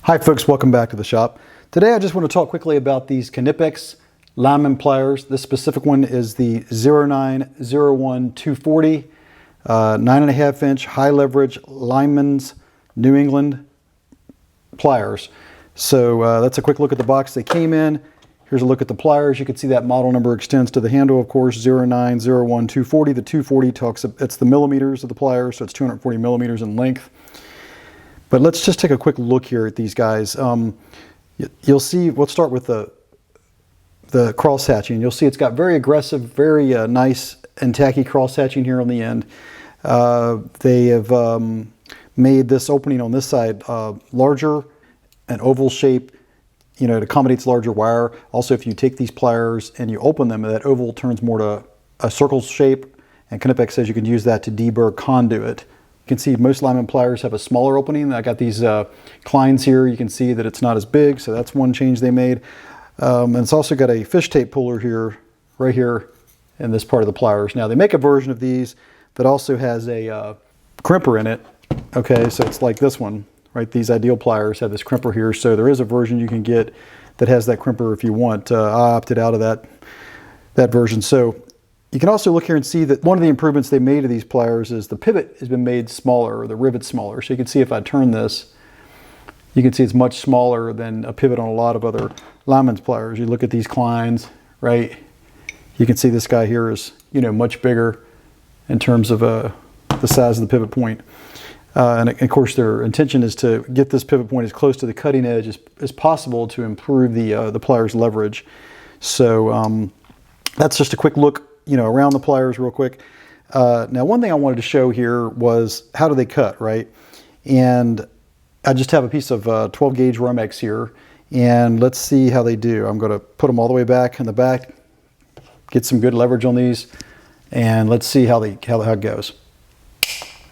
Hi folks, welcome back to the shop. Today I just want to talk quickly about these Knipex Lineman pliers. This specific one is the 0901240 9.5 inch high leverage Linemans New England pliers. So that's a quick look at the box they came in. Here's a look at the pliers. You can see that model number extends to the handle, of course, 0901240. The 240 talks, it's the millimeters of the pliers, so it's 240 millimeters in length. But let's just take a quick look here at these guys. You'll see, let's start with the cross hatching. You'll see it's got very aggressive, very nice and tacky cross hatching here on the end. They have made this opening on this side larger, an oval shape, you know, it accommodates larger wire. Also, if you take these pliers and you open them, that oval turns more to a circle shape, and Knipex says you can use that to deburr conduit. You can see most Lineman pliers have a smaller opening. I got these Kleins here. You can see that it's not as big, so that's one change they made. And it's also got a fish tape puller here, right here in this part of the pliers. Now, they make a version of these that also has a crimper in it. Okay, so it's like this one, right? These Ideal pliers have this crimper here, so there is a version you can get that has that crimper if you want. I opted out of that version. So you can also look here and see that one of the improvements they made to these pliers is the pivot has been made smaller, or the rivet smaller. So you can see if I turn this, you can see it's much smaller than a pivot on a lot of other Lineman's pliers. You look at these Kleins, right? You can see this guy here is, you know, much bigger in terms of the size of the pivot point. And of course, their intention is to get this pivot point as close to the cutting edge as possible to improve the pliers leverage. So that's just a quick look, you know, around the pliers real quick. Now, one thing I wanted to show here was how do they cut, right? And I just have a piece of 12 gauge Romex here, and let's see how they do. I'm going to put them all the way back in the back, get some good leverage on these, and let's see how it goes.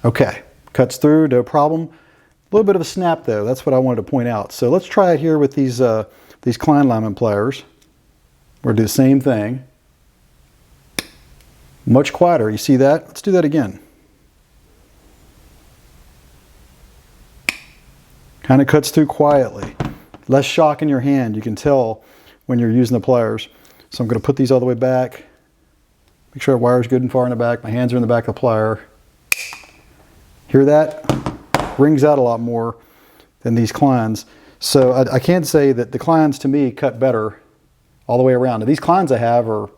Okay, cuts through, no problem. A little bit of a snap though. That's what I wanted to point out. So let's try it here with these Klein Lineman pliers. We're going to do the same thing. Much quieter, you see that? Let's do that again. Kind of cuts through quietly. Less shock in your hand, you can tell when you're using the pliers. So I'm going to put these all the way back. Make sure the wire's good and far in the back. My hands are in the back of the plier. Hear that? Rings out a lot more than these Kleins. So I can say that the Kleins to me cut better all the way around. Now, these Kleins I have are,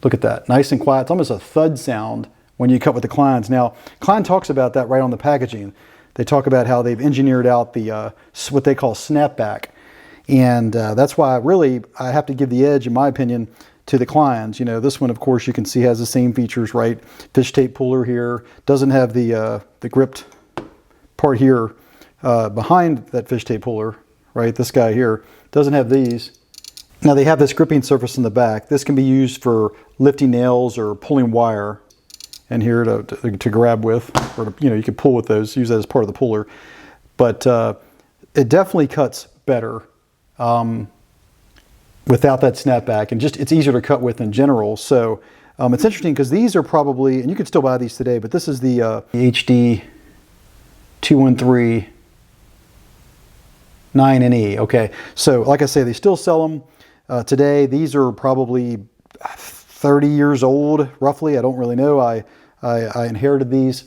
look at that, nice and quiet. It's almost a thud sound when you cut with the Kleins. Now, Klein talks about that right on the packaging. They talk about how they've engineered out the what they call snapback. And that's why I have to give the edge, in my opinion, to the Kleins. You know, this one, of course, you can see has the same features, right? Fish tape puller here. Doesn't have the gripped part here behind that fish tape puller, right? This guy here doesn't have these. Now they have this gripping surface in the back. This can be used for lifting nails or pulling wire, and here to grab with, or to, you know, you can pull with those, use that as part of the puller. But it definitely cuts better without that snapback, and just it's easier to cut with in general. So it's interesting because these are probably, and you can still buy these today, but this is the HD 213 9NE. Okay, so like I say, they still sell them today. These are probably 30 years old, roughly. I don't really know. I inherited these,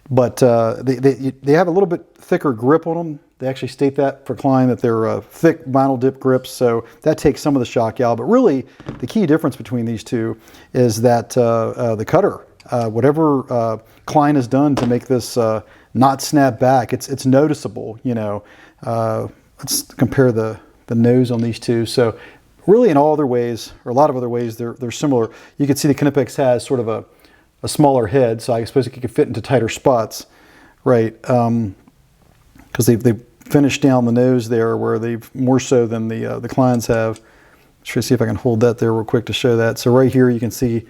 but they have a little bit thicker grip on them. They actually state that for Klein, that they're thick vinyl dip grips, so that takes some of the shock out. But really, the key difference between these two is that the cutter, whatever Klein has done to make this not snap back, it's noticeable. You know, let's compare the nose on these two. So really, in all other ways, or a lot of other ways, they're similar. You can see the Knipex has sort of a smaller head, so I suppose it could fit into tighter spots, right? Because they've finished down the nose there, where they've more so than the Kleins have. Try to see if I can hold that there real quick to show that. So right here, you can see a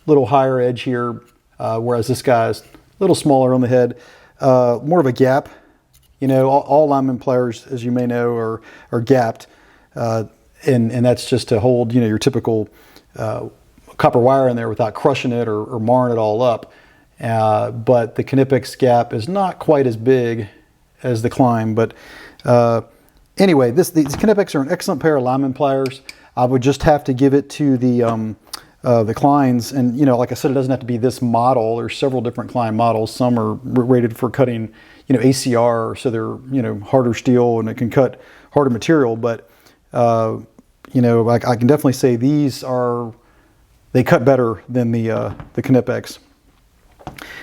little higher edge here, whereas this guy's a little smaller on the head, more of a gap. You know, all Lineman pliers, as you may know, are gapped. And that's just to hold, you know, your typical copper wire in there without crushing it or marring it all up. But the Knipex gap is not quite as big as the Klein. But anyway, these Knipex are an excellent pair of lineman pliers. I would just have to give it to the Kleins, and you know, like I said, it doesn't have to be this model. There's several different Klein models. Some are rated for cutting, you know, ACR, so they're, you know, harder steel and it can cut harder material. But you know, I can definitely say they cut better than the Knipex.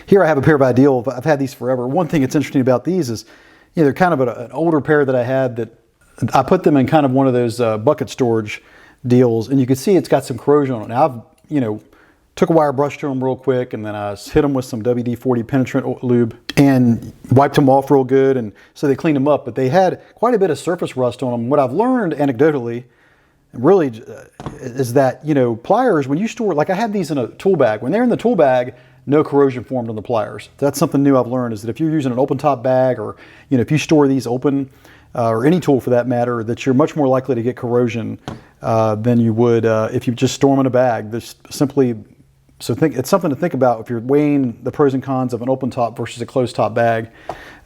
Here I have a pair of Ideal. I've had these forever. One thing that's interesting about these is, you know, they're kind of an older pair that I had that I put them in kind of one of those bucket storage deals, and you can see it's got some corrosion on it. Now I've, you know, took a wire brush to them real quick, and then I hit them with some WD-40 penetrant lube and wiped them off real good, and so they cleaned them up. But they had quite a bit of surface rust on them. What I've learned anecdotally, really, is that, you know, pliers, when you store, like I had these in a tool bag. When they're in the tool bag, no corrosion formed on the pliers. That's something new I've learned, is that if you're using an open top bag, or, you know, if you store these open, or any tool for that matter, that you're much more likely to get corrosion than you would if you just store them in a bag. There's simply, it's something to think about if you're weighing the pros and cons of an open top versus a closed top bag.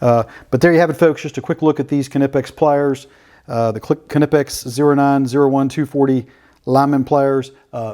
But there you have it, folks. Just a quick look at these Knipex pliers, the Knipex 09-01-240 Lineman pliers.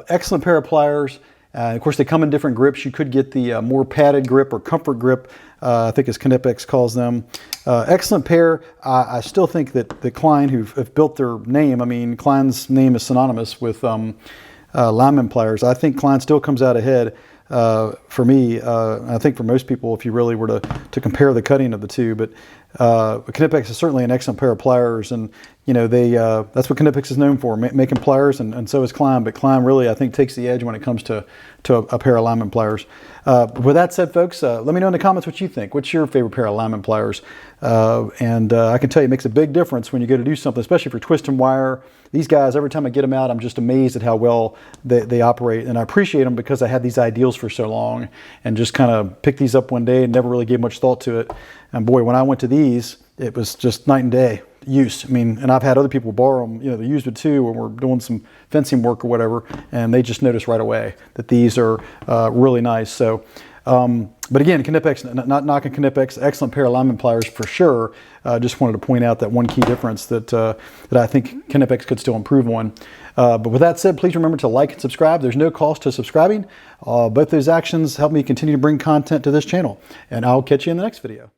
Excellent pair of pliers. Of course, they come in different grips. You could get the more padded grip or comfort grip, I think as Knipex calls them. Excellent pair. I still think that the Klein, who've built their name, I mean, Klein's name is synonymous with lineman pliers. I think Klein still comes out ahead for me. I think for most people, if you really were to compare the cutting of the two. But Knipex is certainly an excellent pair of pliers, and you know, that's what Knipex is known for, making pliers, and so is Klein. But Klein really, I think, takes the edge when it comes to a pair of lineman pliers. With that said, folks, let me know in the comments what you think. What's your favorite pair of lineman pliers? And I can tell you, it makes a big difference when you go to do something, especially for twisting wire. These guys, every time I get them out, I'm just amazed at how well they operate, and I appreciate them because I had these Ideals for so long and just kind of picked these up one day and never really gave much thought to it. And boy, when I went to these, it was just night and day use. I mean, and I've had other people borrow them, you know, they used it too when we're doing some fencing work or whatever, and they just noticed right away that these are really nice. So, but again, Knipex, not knocking Knipex, excellent pair of lineman pliers for sure. Just wanted to point out that one key difference that I think Knipex could still improve on. But with that said, please remember to like and subscribe. There's no cost to subscribing. Both those actions help me continue to bring content to this channel, and I'll catch you in the next video.